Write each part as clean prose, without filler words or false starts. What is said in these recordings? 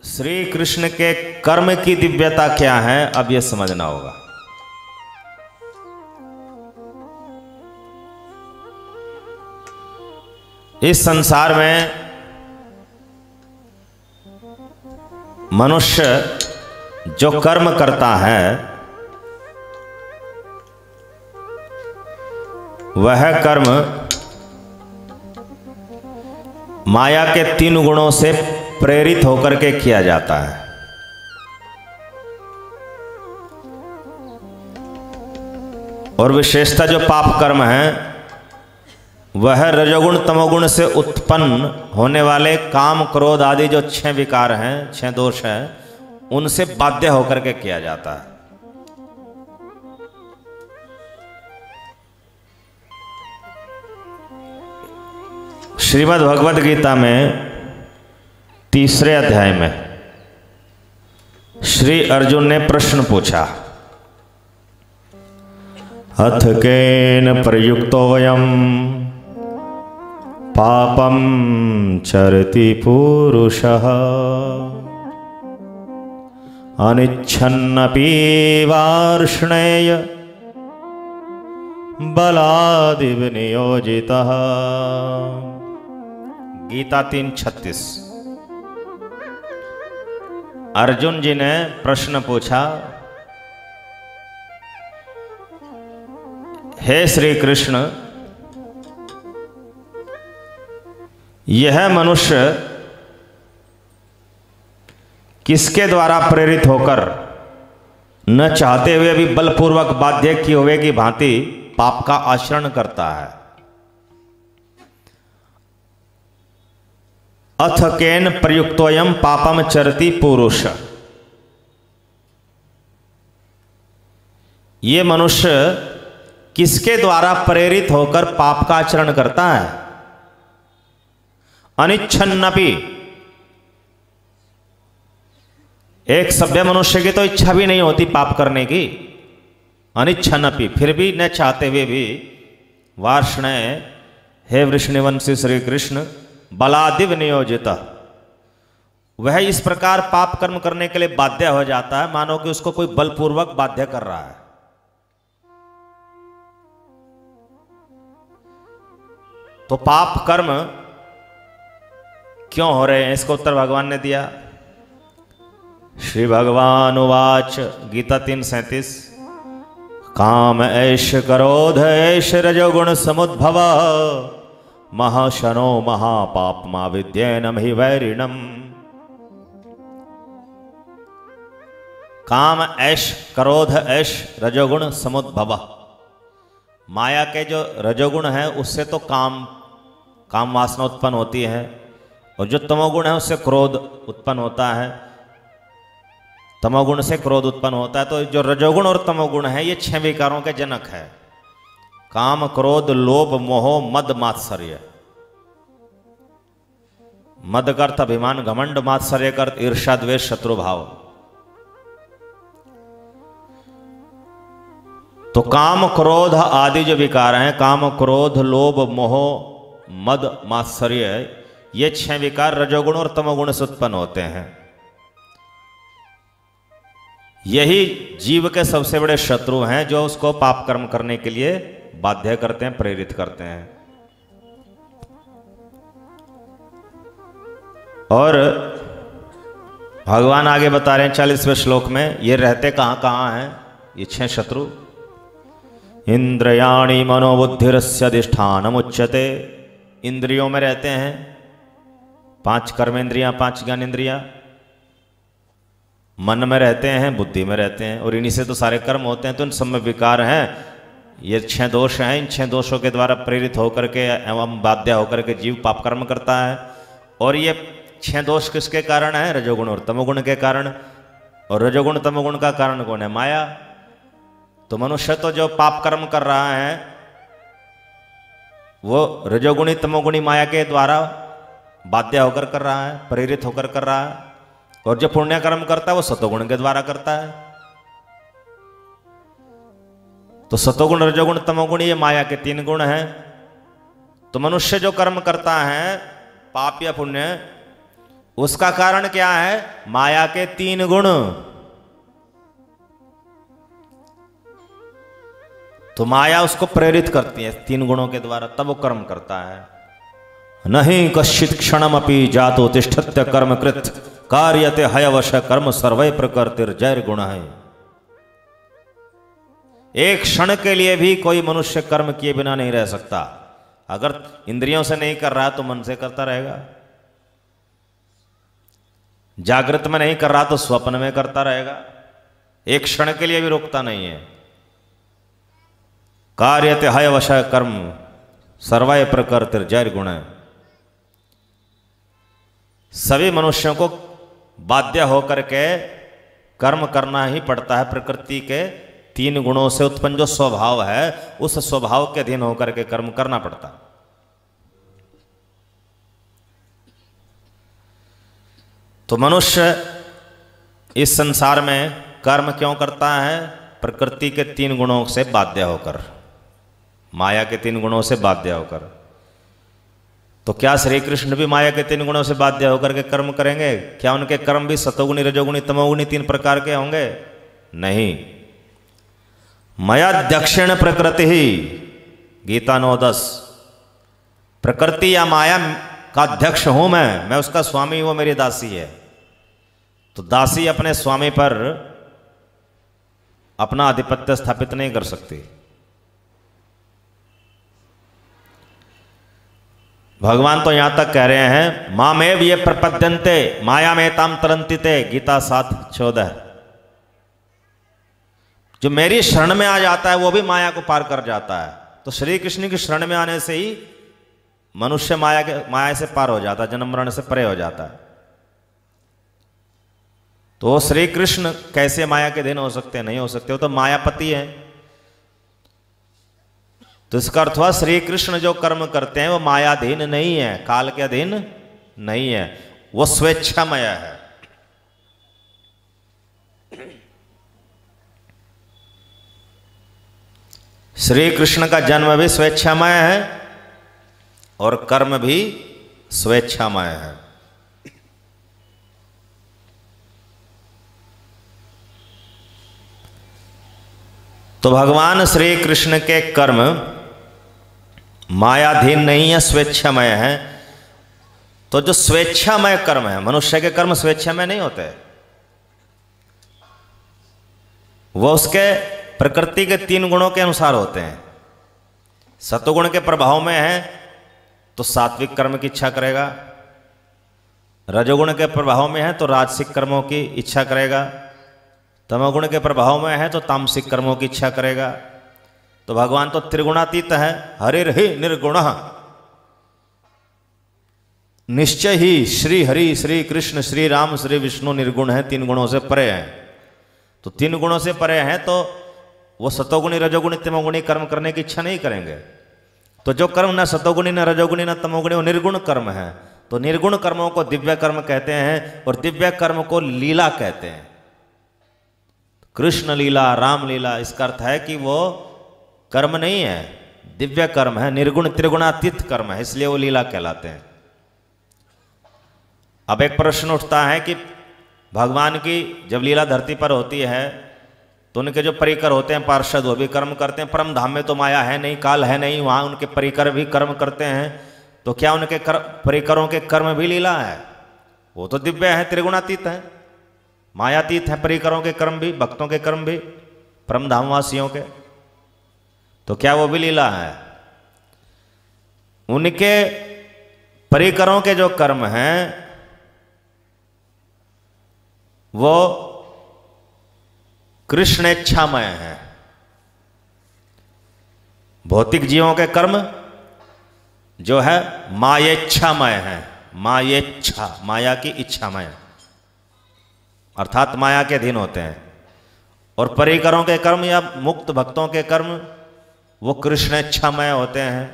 श्री कृष्ण के कर्म की दिव्यता क्या है, अब यह समझना होगा। इस संसार में मनुष्य जो कर्म करता है वह कर्म माया के 3 गुणों से प्रेरित होकर के किया जाता है। और विशेषतः जो पाप कर्म है वह रजोगुण तमोगुण से उत्पन्न होने वाले काम क्रोध आदि जो 6 विकार हैं, 6 दोष हैं, उनसे बाध्य होकर के किया जाता है। श्रीमद् भगवद गीता में 3रे अध्याय में श्री अर्जुन ने प्रश्न पूछा, अथ केन प्रयुक्तोऽयं पापं चरति पुरुषः अनिच्छन्नपि वार्ष्णेय बलादिव नियोजितः। गीता 3:36। अर्जुन जी ने प्रश्न पूछा, हे श्री कृष्ण, यह मनुष्य किसके द्वारा प्रेरित होकर न चाहते हुए भी बलपूर्वक बाध्य किए हुए की भांति पाप का आचरण करता है। अथ केन प्रयुक्तोऽयं पापम चरति पुरुष। ये मनुष्य किसके द्वारा प्रेरित होकर पाप का आचरण करता है? अनिच्छन्नपि, एक सभ्य मनुष्य की तो इच्छा भी नहीं होती पाप करने की। अनिच्छन्नपि, फिर भी न चाहते हुए भी, वार्ष्णेय, हे वृषणिवंशी श्री कृष्ण, बलादिव नियोजित, वह इस प्रकार पाप कर्म करने के लिए बाध्य हो जाता है मानो कि उसको कोई बलपूर्वक बाध्य कर रहा है। तो पाप कर्म क्यों हो रहे हैं, इसका उत्तर भगवान ने दिया। श्री भगवान उवाच, गीता 3:37, काम ऐश क्रोध ऐश रजोगुण समुद्भव महाशनो महापापमा विद्येनम हि वैरिणम। काम ऐश क्रोध ऐश रजोगुण समुद्भव। माया के जो रजोगुण है उससे तो काम वासना उत्पन्न होती है, और जो तमोगुण है उससे क्रोध उत्पन्न होता है। तमोगुण से क्रोध उत्पन्न होता है। तो जो रजोगुण और तमोगुण है ये 6 विकारों के जनक है। काम क्रोध लोभ मोह मद मात्सर्य। मद का अर्थ अभिमान घमंड, मात्सर्य का अर्थ ईर्ष्या द्वेष शत्रु भाव। तो काम क्रोध आदि जो विकार हैं, काम क्रोध लोभ मोह मद मात्सर्य, ये 6 विकार रजोगुण और तमोगुण से उत्पन्न होते हैं। यही जीव के सबसे बड़े शत्रु हैं जो उसको पाप कर्म करने के लिए बाध्य करते हैं, प्रेरित करते हैं। और भगवान आगे बता रहे हैं 40वें श्लोक में, ये रहते कहां हैं ये 6 शत्रु। इंद्रियाणि मनोबुद्धिरस्य अधिष्ठानम् उच्यते। इंद्रियों में रहते हैं 5 कर्मेंद्रियां, 5 ज्ञानेंद्रियां। मन में रहते हैं, बुद्धि में रहते हैं, और इन्हीं से तो सारे कर्म होते हैं। तो इन सब में विकार हैं। ये 6 दोष हैं। इन 6 दोषों के द्वारा प्रेरित होकर के एवं बाध्य होकर के जीव पाप कर्म करता है। और ये 6 दोष किसके कारण है? रजोगुण और तमोगुण के कारण। और रजोगुण तमोगुण का कारण कौन है? माया। तो मनुष्य तो जो पाप कर्म कर रहा है वो रजोगुणी तमोगुणी माया के द्वारा बाध्य होकर कर रहा है, प्रेरित होकर कर रहा है। और जो पुण्य कर्म करता है वो सतोगुण के द्वारा करता है। तो सतोगुण रजोगुण तमोगुण ये माया के 3 गुण हैं। तो मनुष्य जो कर्म करता है पाप या पुण्य, उसका कारण क्या है? माया के 3 गुण। तो माया उसको प्रेरित करती है 3 गुणों के द्वारा, तब वो कर्म करता है। नहीं कश्चित क्षणमपि जातो तिष्ठत्य कर्म कृत कार्यते हयवश कर्म सर्वै प्रकृतिर्जैर गुण है। एक क्षण के लिए भी कोई मनुष्य कर्म किए बिना नहीं रह सकता। अगर इंद्रियों से नहीं कर रहा तो मन से करता रहेगा, जागृत में नहीं कर रहा तो स्वप्न में करता रहेगा, एक क्षण के लिए भी रुकता नहीं है। कार्यते हयवश कर्म सर्वै प्रकृतिर्जैर गुण है। सभी मनुष्यों को बाध्य होकर के कर्म करना ही पड़ता है। प्रकृति के 3 गुणों से उत्पन्न जो स्वभाव है, उस स्वभाव के अधीन होकर के कर्म करना पड़ता। तो मनुष्य इस संसार में कर्म क्यों करता है? प्रकृति के 3 गुणों से बाध्य होकर, माया के 3 गुणों से बाध्य होकर। तो क्या श्री कृष्ण भी माया के 3 गुणों से बाध्य होकर के कर्म करेंगे? क्या उनके कर्म भी सतोगुणी, रजोगुणी, तमोगुणी 3 प्रकार के होंगे? नहीं। मयाध्यक्षेण प्रकृति ही, गीता 9:10। प्रकृति या माया का अध्यक्ष हूं मैं उसका स्वामी, वो मेरी दासी है। तो दासी अपने स्वामी पर अपना आधिपत्य स्थापित नहीं कर सकती। भगवान तो यहां तक कह रहे हैं, मामेव ये प्रपद्यन्ते माया में ताम तरंतिते, गीता 7:14। जो मेरी शरण में आ जाता है वो भी माया को पार कर जाता है। तो श्री कृष्ण की शरण में आने से ही मनुष्य माया से पार हो जाता है, जन्म मरण से परे हो जाता है। तो श्री कृष्ण कैसे माया के अधीन हो सकते हैं? नहीं हो सकते, वो तो मायापति है। तो इसका अर्थ हुआ श्री कृष्ण जो कर्म करते हैं वो मायाधीन नहीं है, काल के अधीन नहीं है, वो स्वेच्छामय है। श्री कृष्ण का जन्म भी स्वेच्छामय है और कर्म भी स्वेच्छामय है। तो भगवान श्री कृष्ण के कर्म मायाधीन नहीं है, स्वेच्छामय है। तो जो स्वेच्छामय कर्म है, मनुष्य के कर्म स्वेच्छामय नहीं होते, वो उसके प्रकृति के 3 गुणों के अनुसार होते हैं। सतोगुण के प्रभाव में है तो सात्विक कर्म की इच्छा करेगा, रजोगुण के प्रभाव में है तो राजसिक कर्मों की इच्छा करेगा, तमोगुण के प्रभाव में है तो तामसिक कर्मों की इच्छा करेगा। तो भगवान तो त्रिगुणातीत है, हरिर्हि निर्गुणः। निश्चय ही श्री हरि, श्री कृष्ण, श्री राम, श्री विष्णु निर्गुण है, 3 गुणों से परे हैं। तो 3 गुणों से परे हैं तो वो सतोगुणी, रजोगुणी, तमोगुणी कर्म करने की इच्छा नहीं करेंगे। तो जो कर्म न सतोगुणी, न रजोगुणी, न तमोगुणी, वो निर्गुण कर्म है। तो निर्गुण कर्मों को दिव्य कर्म कहते हैं और दिव्य कर्म को लीला कहते हैं। कृष्ण लीला, राम लीला, इसका अर्थ है कि वो कर्म नहीं है, दिव्य कर्म है, निर्गुण त्रिगुणातीत कर्म है, इसलिए वो लीला कहलाते हैं। अब एक प्रश्न उठता है कि भगवान की जब लीला धरती पर होती है तो उनके जो परिकर होते हैं पार्षद, वो भी कर्म करते हैं। परम धाम में तो माया है नहीं, काल है नहीं, वहां उनके परिकर भी कर्म करते हैं। तो क्या उनके परिकरों के कर्म भी लीला है? वो तो दिव्य है, त्रिगुणातीत है, मायातीत है। परिकरों के कर्म भी, भक्तों के कर्म भी, परम धामवासियों के, तो क्या वो भी लीला है? उनके परिकरों के जो कर्म हैं वो कृष्णेच्छामय है। भौतिक जीवों के कर्म जो है मायेच्छामय है, मायेच्छा, माया की इच्छामय, अर्थात माया के अधीन होते हैं। और परिकरों के कर्म या मुक्त भक्तों के कर्म वो कृष्णेच्छामय होते हैं,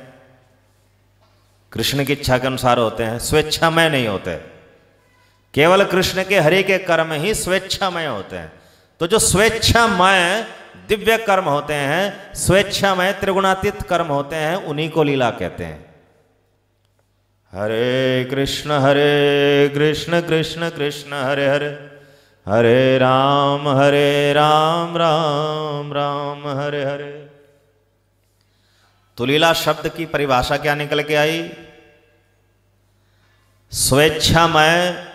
कृष्ण की इच्छा के अनुसार होते हैं, स्वेच्छामय नहीं होते। केवल कृष्ण के हरि के कर्म ही स्वेच्छामय होते हैं। तो जो स्वेच्छामय दिव्य कर्म होते हैं, स्वेच्छामय त्रिगुणातीत कर्म होते हैं, उन्हीं को लीला कहते हैं। हरे कृष्ण कृष्ण कृष्ण हरे हरे, हरे राम राम राम हरे हरे। तो लीला शब्द की परिभाषा क्या निकल के आई? स्वेच्छामय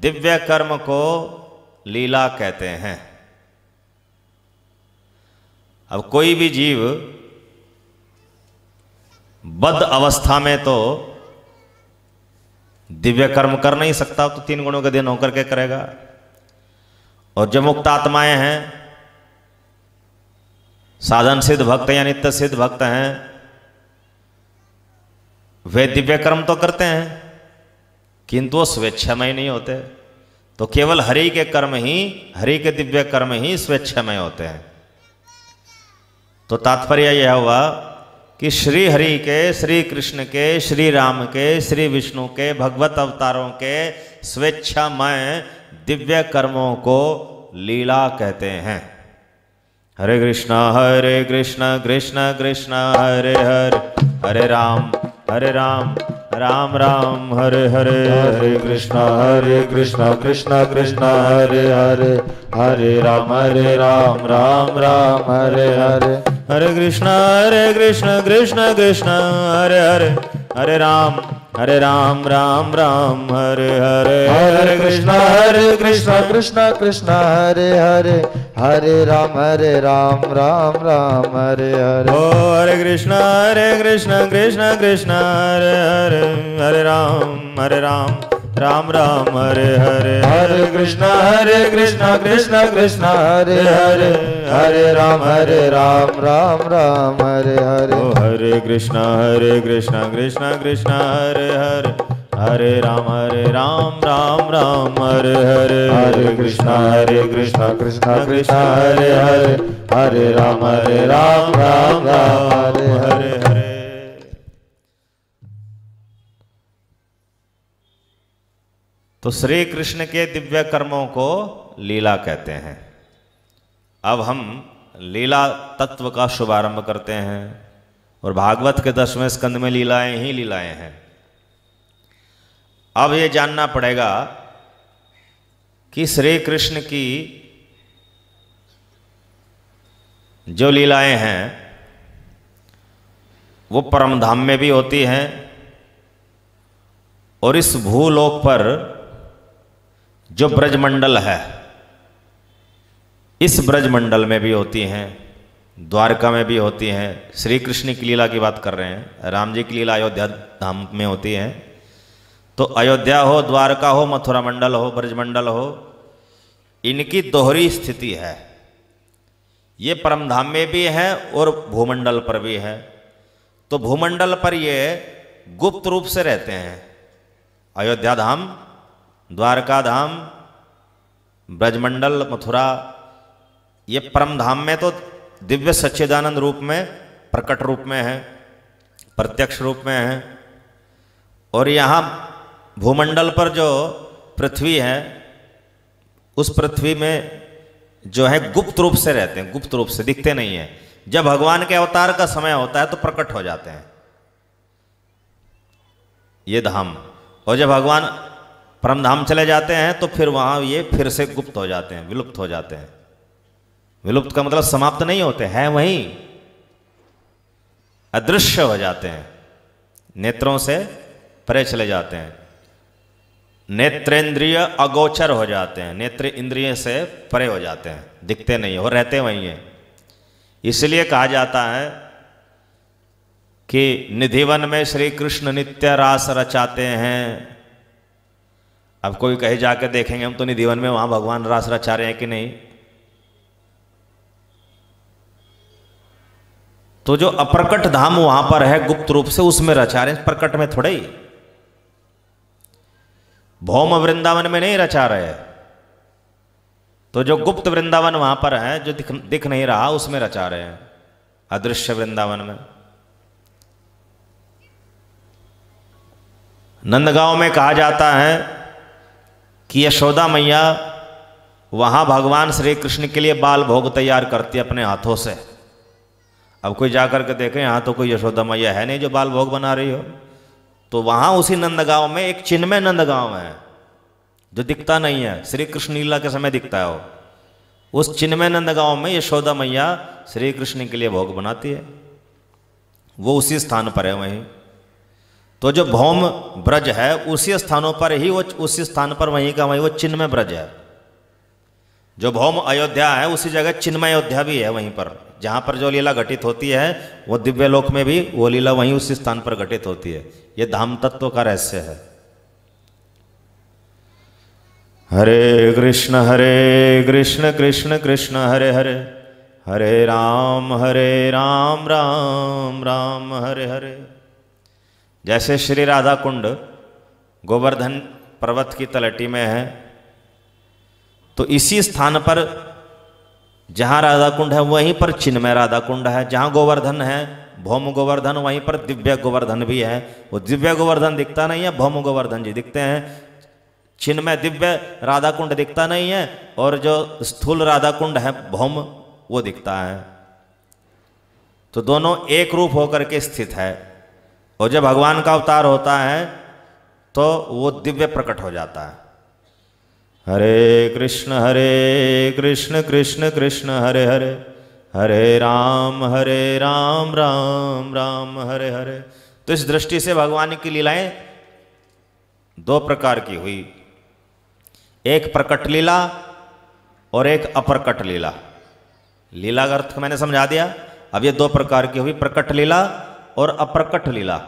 दिव्य कर्म को लीला कहते हैं। अब कोई भी जीव बद्ध अवस्था में तो दिव्य कर्म कर नहीं सकता, तो 3 गुणों के अधीन होकर के करेगा। और जो मुक्त आत्माएं हैं, साधन सिद्ध भक्त या नित्य सिद्ध भक्त हैं, वे दिव्य कर्म तो करते हैं, किंतु वो स्वेच्छामय नहीं होते। तो केवल हरि के कर्म ही, हरि के दिव्य कर्म ही स्वेच्छामय होते हैं। तो तात्पर्य यह हुआ कि श्री हरि के, श्री कृष्ण के, श्री राम के, श्री विष्णु के, भगवत अवतारों के स्वेच्छामय दिव्य कर्मों को लीला कहते हैं। हरे कृष्ण कृष्ण कृष्ण हरे हरे, हरे राम राम राम हरे हरे, हरे कृष्ण कृष्ण कृष्ण हरे हरे, हरे राम राम राम हरे हरे, हरे कृष्ण कृष्ण कृष्ण हरे हरे, हरे राम राम राम हरे हरे, हरे कृष्ण कृष्ण कृष्ण हरे हरे, हरे राम राम राम हरे हरे। ओ हरे कृष्ण कृष्ण कृष्ण हरे हरे, हरे राम राम हरे हरे, हरे कृष्ण कृष्ण कृष्ण हरे हरे, हरे राम राम राम हरे हरे। ओ हरे कृष्ण कृष्ण कृष्ण हरे हरे, हरे राम राम हरे हरे, हरे कृष्ण कृष्ण कृष्ण हरे हरे, हरे राम राम हरे हरे। तो श्री कृष्ण के दिव्य कर्मों को लीला कहते हैं। अब हम लीला तत्व का शुभारंभ करते हैं, और भागवत के 10वें स्कंद में लीलाएं ही लीलाएं हैं। अब ये जानना पड़ेगा कि श्री कृष्ण की जो लीलाएं हैं वो परम धाम में भी होती हैं, और इस भूलोक पर जो ब्रजमंडल है, इस ब्रजमंडल में भी होती हैं, द्वारका में भी होती हैं। श्री कृष्ण की लीला की बात कर रहे हैं। राम जी की लीला अयोध्या धाम में होती है। तो अयोध्या हो, द्वारका हो, मथुरा मंडल हो, ब्रजमंडल हो, इनकी दोहरी स्थिति है। ये परम धाम में भी है और भूमंडल पर भी है। तो भूमंडल पर ये गुप्त रूप से रहते हैं। अयोध्या धाम, द्वारका धाम, ब्रजमंडल, मथुरा, ये परम धाम में तो दिव्य सच्चिदानंद रूप में, प्रकट रूप में है, प्रत्यक्ष रूप में है। और यहाँ भूमंडल पर जो पृथ्वी है, उस पृथ्वी में जो है गुप्त रूप से रहते हैं, गुप्त रूप से दिखते नहीं है। जब भगवान के अवतार का समय होता है तो प्रकट हो जाते हैं ये धाम, और जब भगवान परम धाम चले जाते हैं तो फिर वहाँ ये फिर से गुप्त हो जाते हैं, विलुप्त हो जाते हैं। विलुप्त का मतलब समाप्त नहीं होते हैं, वहीं अदृश्य हो जाते हैं, नेत्रों से परे चले जाते हैं, नेत्रेंद्रिय अगोचर हो जाते हैं, नेत्र इंद्रिय से परे हो जाते हैं, दिखते नहीं हो, रहते वहीं हैं। इसलिए कहा जाता है कि निधिवन में श्री कृष्ण नित्य रास रचाते हैं। अब कोई कहे जाकर देखेंगे हम तो निधिवन में वहां भगवान रास रचा रहे हैं कि नहीं। तो जो अप्रकट धाम वहां पर है गुप्त रूप से, उसमें रचा रहे हैं, प्रकट में थोड़े ही। भौम वृंदावन में नहीं रचा रहे। तो जो गुप्त वृंदावन वहां पर है, जो दिख नहीं रहा, उसमें रचा रहे हैं, अदृश्य वृंदावन में। नंदगांव में कहा जाता है कि यशोदा मैया वहां भगवान श्री कृष्ण के लिए बाल भोग तैयार करती है अपने हाथों से। अब कोई जाकर के देखे, यहां तो कोई यशोदा मैया है नहीं जो बाल भोग बना रही हो। तो वहां उसी नंदगांव में एक चिन्मय नंदगांव है जो दिखता नहीं है, श्री कृष्ण लीला के समय दिखता है। उस चिन्मय नंदगांव में यशोदा मैया श्री कृष्ण के लिए भोग बनाती है, वो उसी स्थान पर है वहीं। तो जो भौम ब्रज है उसी स्थानों पर ही, वो उसी स्थान पर वहीं का वहीं वो चिन्मय ब्रज है। जो भौम अयोध्या है उसी जगह चिन्मय अयोध्या भी है वहीं पर, जहाँ पर जो लीला घटित होती है वो दिव्य लोक में भी वो लीला वहीं उसी स्थान पर घटित होती है। ये धाम तत्व का रहस्य है। हरे कृष्ण कृष्ण कृष्ण हरे हरे, हरे राम राम राम हरे हरे। जैसे श्री राधा कुंड गोवर्धन पर्वत की तलहटी में है, तो इसी स्थान पर जहाँ राधा कुंड है वहीं पर चिन्मय राधा कुंड है। जहाँ गोवर्धन है भौम गोवर्धन, वहीं पर दिव्य गोवर्धन भी है। वो दिव्य गोवर्धन दिखता नहीं है, भौम गोवर्धन जी दिखते हैं। चिन्मय दिव्य राधा कुंड दिखता नहीं है, और जो स्थूल राधा कुंड है भौम वो दिखता है। तो दोनों एक रूप होकर के स्थित है, और जब भगवान का अवतार होता है तो वो दिव्य प्रकट हो जाता है। हरे कृष्ण कृष्ण कृष्ण हरे हरे, हरे राम राम राम हरे हरे। तो इस दृष्टि से भगवान की लीलाएं दो प्रकार की हुई, एक प्रकट लीला और एक अप्रकट लीला। लीला का अर्थ मैंने समझा दिया। अब ये दो प्रकार की हुई, प्रकट लीला और अप्रकट लीला।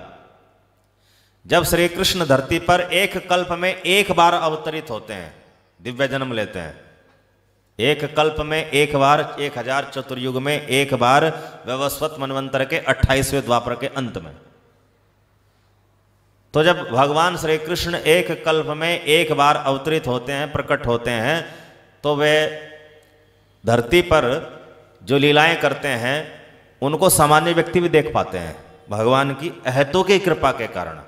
जब श्री कृष्ण धरती पर एक कल्प में एक बार अवतरित होते हैं, दिव्य जन्म लेते हैं, एक कल्प में एक बार, 1000 चतुर्युग में एक बार, वैवस्वत मनवंतर के 28वें द्वापर के अंत में। तो जब भगवान श्री कृष्ण एक कल्प में एक बार अवतरित होते हैं, प्रकट होते हैं, तो वे धरती पर जो लीलाएं करते हैं उनको सामान्य व्यक्ति भी देख पाते हैं भगवान की अहेतु की कृपा के कारण।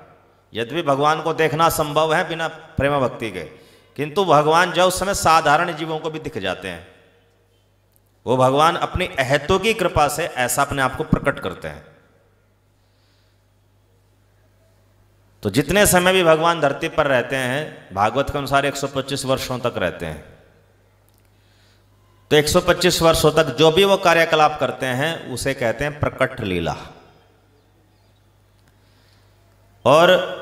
यद्यपि भगवान को देखना संभव है बिना प्रेम भक्ति के, किंतु भगवान जो उस समय साधारण जीवों को भी दिख जाते हैं। वो भगवान अपनी अहेतु की कृपा से ऐसा अपने आप को प्रकट करते हैं। तो जितने समय भी भगवान धरती पर रहते हैं, भागवत के अनुसार 125 वर्षों तक रहते हैं। तो 125 वर्षों तक जो भी वो कार्यकलाप करते हैं उसे कहते हैं प्रकट लीला। और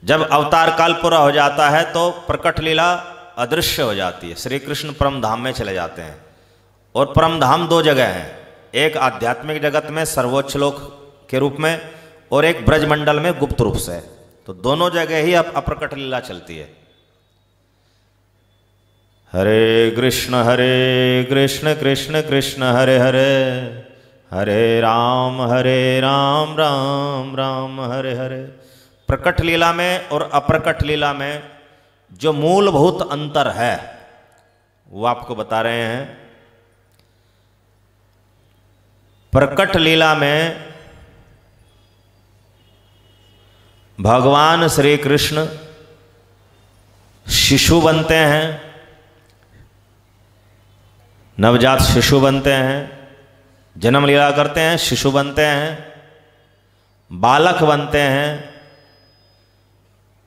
जब अवतार काल पूरा हो जाता है तो प्रकट लीला अदृश्य हो जाती है। श्री कृष्ण परम धाम में चले जाते हैं। और परम धाम दो जगह हैं, एक आध्यात्मिक जगत में सर्वोच्च लोक के रूप में, और एक ब्रजमंडल में गुप्त रूप से। तो दोनों जगह ही अब अप्रकट लीला चलती है। हरे कृष्ण कृष्ण कृष्ण हरे हरे, हरे राम राम राम हरे हरे। प्रकट लीला में और अप्रकट लीला में जो मूलभूत अंतर है वो आपको बता रहे हैं। प्रकट लीला में भगवान श्री कृष्ण शिशु बनते हैं, नवजात शिशु बनते हैं, जन्म लीला करते हैं, शिशु बनते हैं, बालक बनते हैं,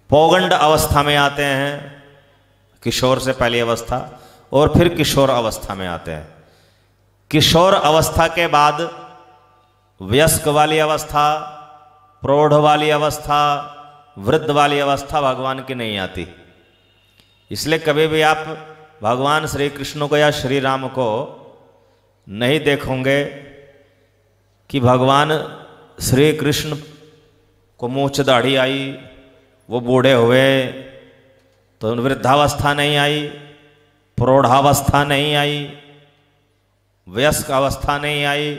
पौगंड अवस्था में आते हैं, किशोर से पहली अवस्था, और फिर किशोर अवस्था में आते हैं। किशोर अवस्था के बाद वयस्क वाली अवस्था, प्रौढ़ वाली अवस्था, वृद्ध वाली अवस्था भगवान की नहीं आती। इसलिए कभी भी आप भगवान श्री कृष्ण को या श्री राम को नहीं देखोगे कि भगवान श्री कृष्ण को मूंछ दाढ़ी आई, वो बूढ़े हुए, तो वृद्धावस्था नहीं आई, प्रौढ़ावस्था नहीं आई, वयस्क अवस्था नहीं आई,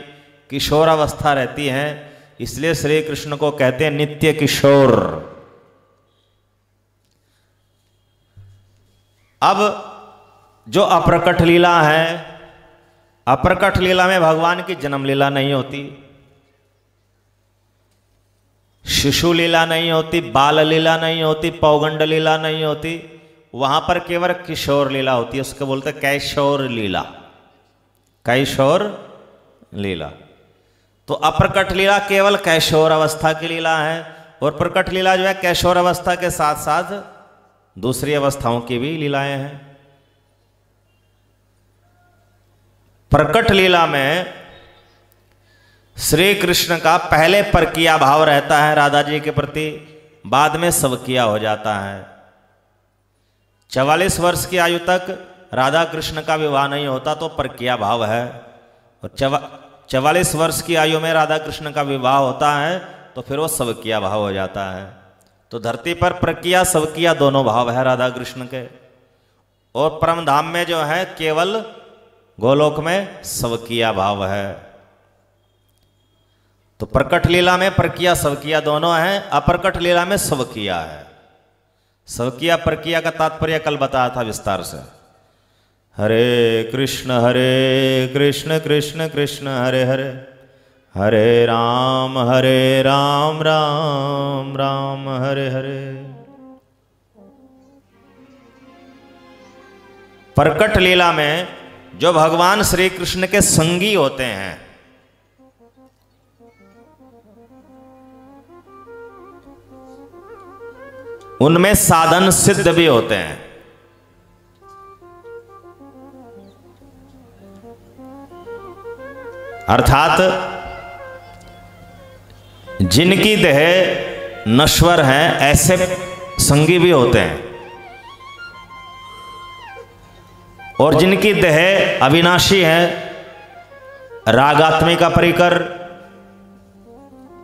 किशोर अवस्था रहती है। इसलिए श्री कृष्ण को कहते हैं नित्य किशोर। अब जो अप्रकट लीला है, अप्रकट लीला में भगवान की जन्म लीला नहीं होती, शिशु लीला नहीं होती, बाल लीला नहीं होती, पौगंड लीला नहीं होती। वहां पर केवल किशोर लीला होती है। उसको बोलते हैं कैशोर लीला, कैशोर लीला। तो अप्रकट लीला केवल कैशोर अवस्था की लीला है, और प्रकट लीला जो है कैशोर अवस्था के साथ साथ दूसरी अवस्थाओं की भी लीलाएं हैं। प्रकट लीला में श्री कृष्ण का पहले परकीया भाव रहता है राधा जी के प्रति, बाद में स्वकीया हो जाता है। 44 वर्ष की आयु तक राधा कृष्ण का विवाह नहीं होता तो परकीया भाव है, और 44 वर्ष की आयु में राधा कृष्ण का विवाह होता है तो फिर वो स्वकीया भाव हो जाता है। तो धरती पर प्रकिया स्वकीया दोनों भाव है राधा कृष्ण के, और परम धाम में जो है केवल गोलोक में स्वकीया भाव है। तो प्रकट लीला में प्रकिया स्वकीया दोनों हैं, अप्रकट लीला में स्वकीया है। स्वकीया प्रकिया का तात्पर्य कल बताया था विस्तार से। हरे कृष्ण कृष्ण कृष्ण हरे हरे, हरे राम राम राम हरे हरे। प्रकट लीला में जो भगवान श्री कृष्ण के संगी होते हैं, उनमें साधन सिद्ध भी होते हैं। अर्थात जिनकी देह नश्वर हैं ऐसे संगी भी होते हैं, और जिनकी देह अविनाशी है, रागात्मिका परिकर,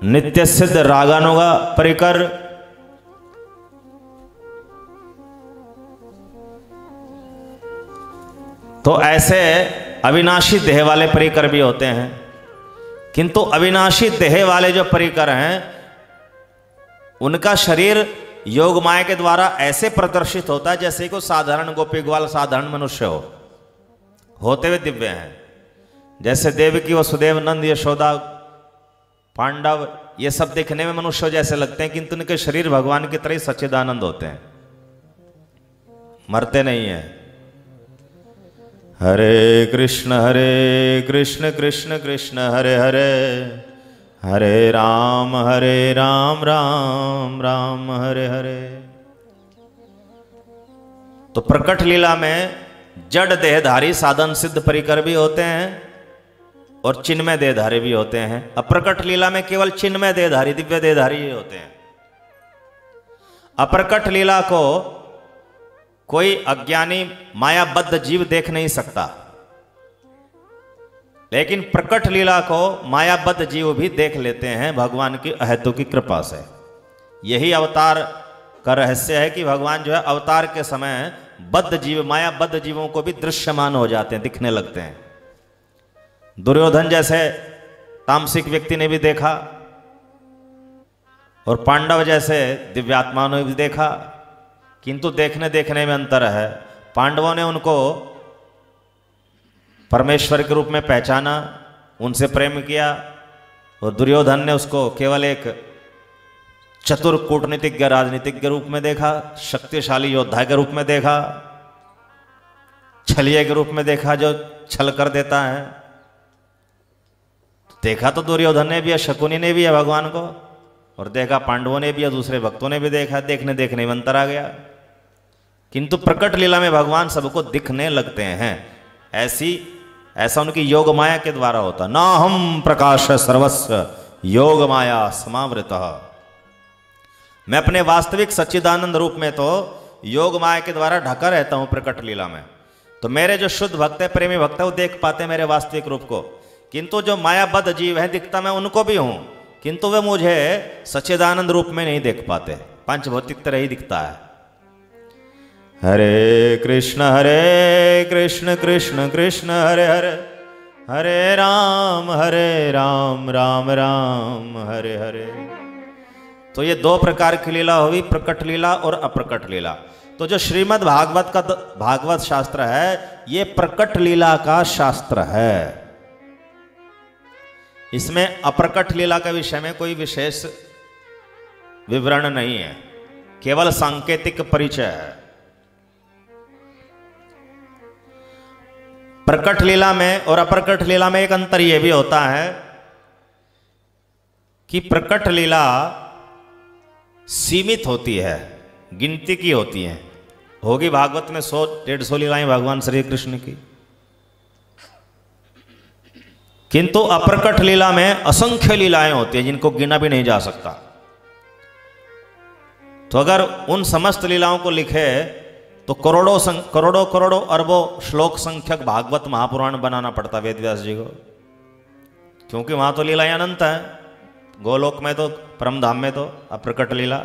नित्य सिद्ध रागानुगा परिकर, तो ऐसे अविनाशी देह वाले परिकर भी होते हैं। किंतु अविनाशी देह वाले जो परिकर हैं उनका शरीर योग माया के द्वारा ऐसे प्रदर्शित होता है जैसे को साधारण गोपी ग्वाल साधारण मनुष्य होते हुए दिव्य हैं। जैसे देवकी वसुदेव नंद यशोदा पांडव ये सब देखने में मनुष्य जैसे लगते हैं, किंतु उनके शरीर भगवान की तरह ही सच्चिदानंद होते हैं, मरते नहीं हैं। हरे कृष्ण कृष्ण कृष्ण हरे हरे, हरे राम राम राम हरे हरे। तो प्रकट लीला में जड़ देहधारी साधन सिद्ध परिकर भी होते हैं और चिन्मय देहधारी भी होते हैं। अप्रकट लीला में केवल चिन्मय देहधारी दिव्य देहधारी ही होते हैं। अप्रकट लीला को कोई अज्ञानी मायाबद्ध जीव देख नहीं सकता, लेकिन प्रकट लीला को मायाबद्ध जीव भी देख लेते हैं भगवान की अहेतु की कृपा से। यही अवतार का रहस्य है कि भगवान जो है अवतार के समय बद्ध जीव मायाबद्ध जीवों को भी दृश्यमान हो जाते हैं, दिखने लगते हैं। दुर्योधन जैसे तामसिक व्यक्ति ने भी देखा और पांडव जैसे दिव्यात्माओं ने भी देखा, किंतु देखने में अंतर है। पांडवों ने उनको परमेश्वर के रूप में पहचाना, उनसे प्रेम किया, और दुर्योधन ने उसको केवल एक चतुर कूटनीतिज्ञ राजनीतिक के रूप में देखा, शक्तिशाली योद्धा के रूप में देखा, छलिए के रूप में देखा जो छल कर देता है। देखा तो दुर्योधन ने भी है, शकुनी ने भी है भगवान को, और देखा पांडवों ने भी है, दूसरे भक्तों ने भी देखा। देखने में अंतर आ गया। किंतु प्रकट लीला में भगवान सबको दिखने लगते हैं। ऐसा उनकी योग माया के द्वारा होता। ना हम प्रकाश सर्वस्व योग माया समावृतः। मैं अपने वास्तविक सच्चिदानंद रूप में तो योग माया के द्वारा ढका रहता हूं प्रकट लीला में। तो मेरे जो शुद्ध भक्त है, प्रेमी भक्त है, वो देख पाते मेरे वास्तविक रूप को। किंतु जो मायाबद्ध जीव है, दिखता मैं उनको भी हूं, किंतु वे मुझे सच्चिदानंद रूप में नहीं देख पाते, पंचभौतिक तरह ही दिखता है। हरे कृष्ण कृष्ण कृष्ण हरे हरे, हरे राम राम राम हरे हरे। तो ये दो प्रकार की लीला हुई, प्रकट लीला और अप्रकट लीला। तो जो श्रीमद् भागवत का भागवत शास्त्र है, ये प्रकट लीला का शास्त्र है। इसमें अप्रकट लीला के विषय में कोई विशेष विवरण नहीं है, केवल सांकेतिक परिचय है। प्रकट लीला में और अप्रकट लीला में एक अंतर यह भी होता है कि प्रकट लीला सीमित होती है, गिनती की होती हैं। होगी भागवत में 100-150 लीलाएं भगवान श्री कृष्ण की, किंतु अप्रकट लीला में असंख्य लीलाएं होती हैं जिनको गिना भी नहीं जा सकता। तो अगर उन समस्त लीलाओं को लिखे तो करोड़ों अरबों श्लोक संख्यक भागवत महापुराण बनाना पड़ता वेद व्यास जी को, क्योंकि वहां तो लीलाएं अनंत है। गोलोक में तो, परम धाम में तो अप्रकट लीला,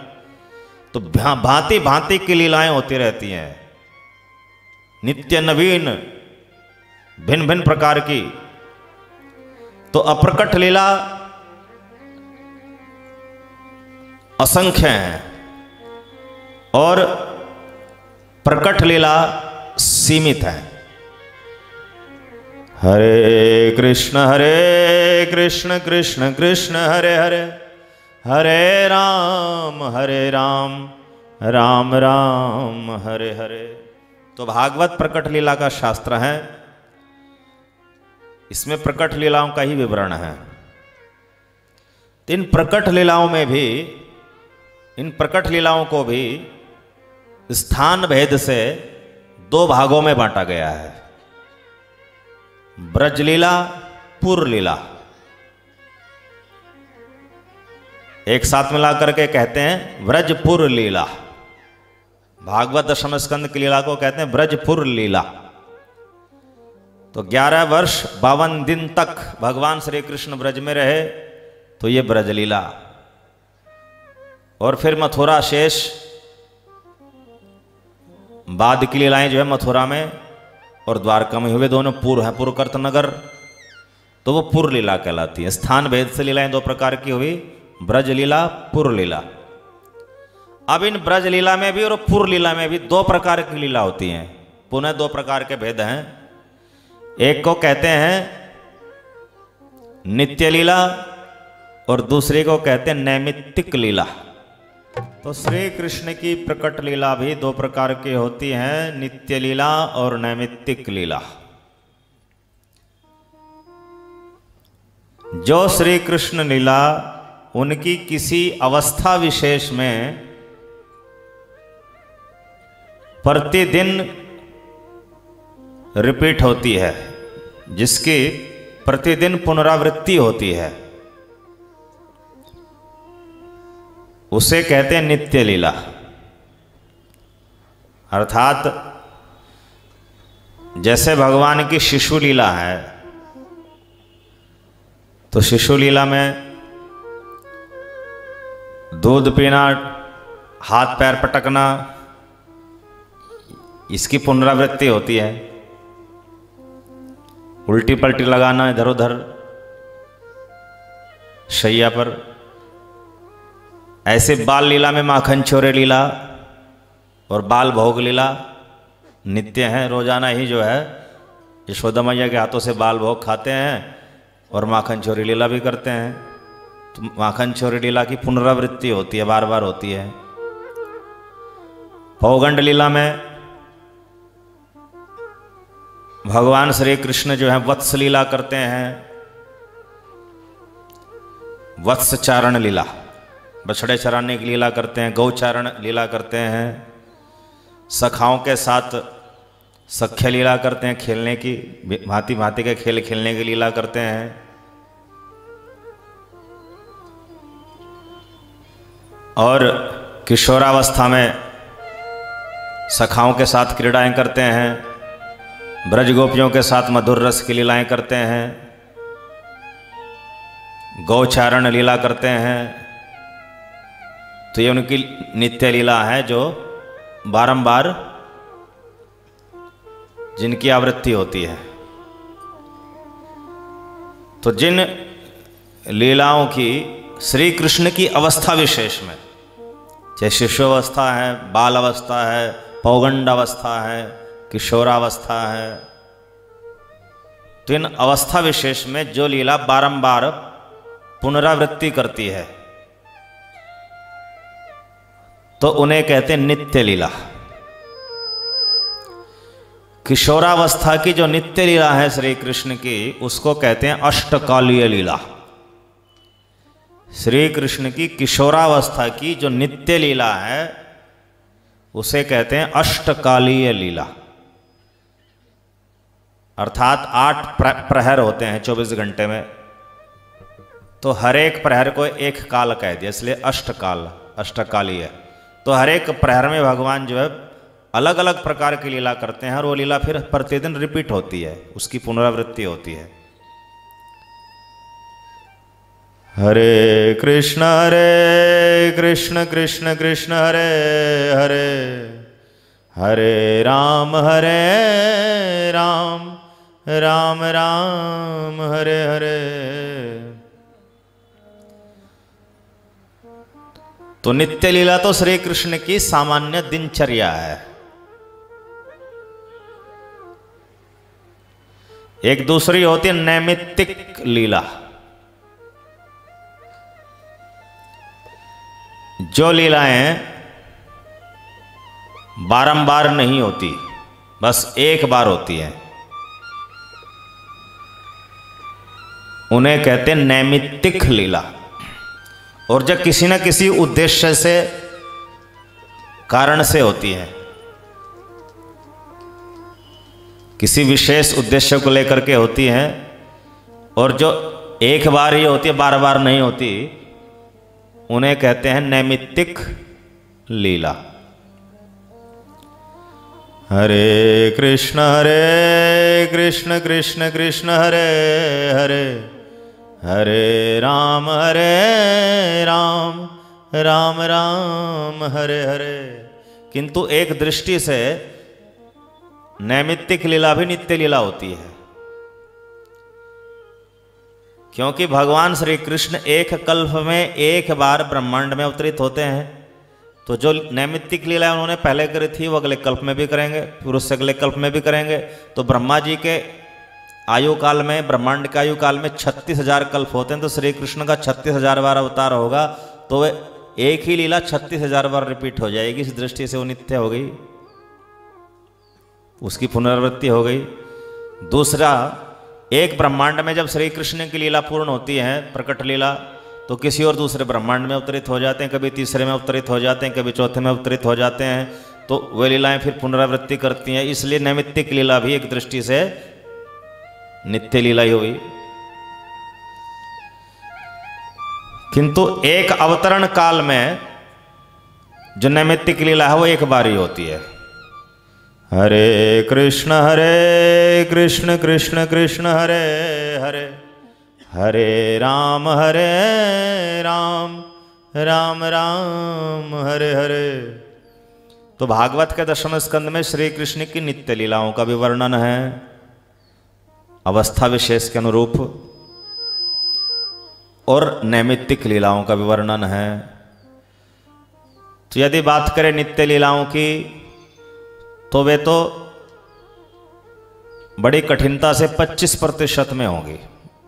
तो भांति भांति की लीलाएं होती रहती हैं, नित्य नवीन भिन्न भिन्न प्रकार की। तो अप्रकट लीला असंख्य हैं और प्रकट लीला सीमित है। हरे कृष्ण कृष्ण कृष्ण हरे हरे, हरे राम राम राम हरे हरे। तो भागवत प्रकट लीला का शास्त्र है, इसमें प्रकट लीलाओं का ही विवरण है। इन प्रकट लीलाओं में भी, इन प्रकट लीलाओं को भी स्थान भेद से 2 भागों में बांटा गया है, ब्रजलीला, पुरलीला। एक साथ मिला करके कहते हैं ब्रजपुर लीला। भागवत दशम स्कंद की लीला को कहते हैं ब्रजपुर लीला। तो 11 वर्ष 52 दिन तक भगवान श्री कृष्ण ब्रज में रहे, तो ये ब्रजलीला। और फिर मथुरा शेष बाद की लीलाएं जो है मथुरा में और द्वारका में हुए, दोनों पुर है, पुरकर्त नगर, तो वो पुर लीला कहलाती है। स्थान भेद से लीलाएं 2 प्रकार की हुई, ब्रज लीला, पुर लीला। अब इन ब्रज लीला में भी और पुर लीला में भी 2 प्रकार की लीला होती हैं, पुनः 2 प्रकार के भेद हैं। एक को कहते हैं नित्य लीला और दूसरे को कहते हैं नैमित्तिक लीला। तो श्री कृष्ण की प्रकट लीला भी 2 प्रकार की होती हैं, नित्य लीला और नैमित्तिक लीला। जो श्री कृष्ण लीला उनकी किसी अवस्था विशेष में प्रतिदिन रिपीट होती है, जिसकी प्रतिदिन पुनरावृत्ति होती है, उसे कहते हैं नित्य लीला। अर्थात जैसे भगवान की शिशु लीला है, तो शिशु लीला में दूध पीना, हाथ पैर पटकना, इसकी पुनरावृत्ति होती है। उल्टी पलटी लगाना इधर उधर शैया पर। ऐसे बाल लीला में माखन चोरे लीला और बाल भोग लीला नित्य हैं। रोजाना ही जो है यशोदा मैया के हाथों से बाल भोग खाते हैं और माखन चोरी लीला भी करते हैं। तो माखन चोरी लीला की पुनरावृत्ति होती है, बार बार होती है। पौगंड लीला में भगवान श्री कृष्ण जो है वत्स लीला करते हैं, वत्स चारण लीला, बछड़े चराने की लीला करते हैं, गौचारण लीला करते हैं, सखाओं के साथ सख्य लीला करते हैं, खेलने की भांति भांति के खेल खेलने की लीला करते हैं। और किशोरावस्था में सखाओं के साथ क्रीड़ाएं करते हैं, ब्रज गोपियों के साथ मधुर रस की लीलाएं करते हैं, गौचारण लीला करते हैं। तो ये उनकी नित्य लीला है जो बारंबार जिनकी आवृत्ति होती है। तो जिन लीलाओं की श्री कृष्ण की अवस्था विशेष में, चाहे शिशुअवस्था है, बाल अवस्था है, पौगंड अवस्था है, किशोरावस्था है, तो इन अवस्था विशेष में जो लीला बारंबार पुनरावृत्ति करती है, तो उन्हें कहते हैं नित्य लीला। किशोरावस्था की जो नित्य लीला है श्री कृष्ण की, उसको कहते हैं अष्टकालीय लीला। श्री कृष्ण की किशोरावस्था की जो नित्य लीला है उसे कहते हैं अष्टकालीय लीला, अर्थात 8 प्रहर होते हैं 24 घंटे में, तो हर एक प्रहर को एक काल कह दिया, इसलिए अष्टकाल अष्टकालीय। तो हर एक प्रहर में भगवान जो है अलग अलग प्रकार की लीला करते हैं और वो लीला फिर प्रतिदिन रिपीट होती है, उसकी पुनरावृत्ति होती है। हरे कृष्ण कृष्ण कृष्ण हरे हरे, हरे राम राम राम हरे हरे। तो नित्य लीला तो श्री कृष्ण की सामान्य दिनचर्या है। एक दूसरी होती है नैमित्तिक लीला, जो लीलाएं बारंबार नहीं होती, बस एक बार होती हैं, उन्हें कहते हैं नैमित्तिक लीला। और जब किसी न किसी उद्देश्य से, कारण से होती है, किसी विशेष उद्देश्य को लेकर के होती हैं, और जो एक बार ही होती है, बार बार नहीं होती, उन्हें कहते हैं नैमित्तिक लीला। हरे कृष्ण कृष्ण कृष्ण हरे हरे, हरे राम राम राम हरे हरे। किंतु एक दृष्टि से नैमित्तिक लीला भी नित्य लीला होती है, क्योंकि भगवान श्री कृष्ण एक कल्प में एक बार ब्रह्मांड में अवतरित होते हैं। तो जो नैमित्तिक लीला उन्होंने पहले करी थी वो अगले कल्प में भी करेंगे, फिर उससे अगले कल्प में भी करेंगे। तो ब्रह्मा जी के आयु काल में, ब्रह्मांड के आयु काल में 36,000 कल्प होते हैं, तो श्री कृष्ण का 36,000 बार अवतार होगा, तो वे एक ही लीला 36,000 बार रिपीट हो जाएगी। इस दृष्टि से वो नित्य हो गई, उसकी पुनरावृत्ति हो गई। दूसरा, एक ब्रह्मांड में जब श्री कृष्ण की लीला पूर्ण होती है, प्रकट लीला, तो किसी और दूसरे ब्रह्मांड में अवतरित हो जाते हैं, कभी तीसरे में अवतरित हो जाते हैं, कभी चौथे में अवतरित हो जाते हैं। तो वे लीलाएं फिर पुनरावृत्ति करती हैं। इसलिए नैमित्तिक लीला भी एक दृष्टि से नित्य लीला ही हुई। किंतु एक अवतरण काल में जो नैमित्तिक लीला है वो एक बार ही होती है। हरे कृष्ण कृष्ण कृष्ण हरे हरे, हरे राम राम राम हरे हरे। तो भागवत के 10वें स्कंद में श्री कृष्ण की नित्य लीलाओं का भी वर्णन है, अवस्था विशेष के अनुरूप, और नैमित्तिक लीलाओं का भी वर्णन है। तो यदि बात करें नित्य लीलाओं की, तो वे तो बड़ी कठिनता से 25% में होगी।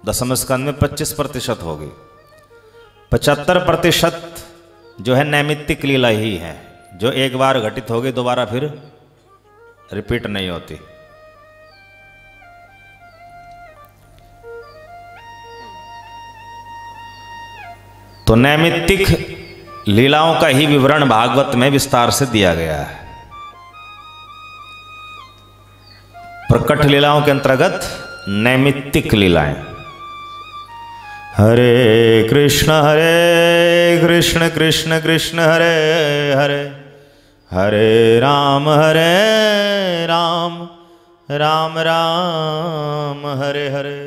10वें स्कंद में 25% होगी। 75% जो है नैमित्तिक लीला ही है, जो एक बार घटित होगी, दोबारा फिर रिपीट नहीं होती। तो नैमित्तिक लीलाओं का ही विवरण भागवत में विस्तार से दिया गया है। प्रकट लीलाओं के अंतर्गत नैमित्तिक लीलाएं। हरे कृष्ण कृष्ण कृष्ण हरे हरे, हरे राम राम राम हरे हरे।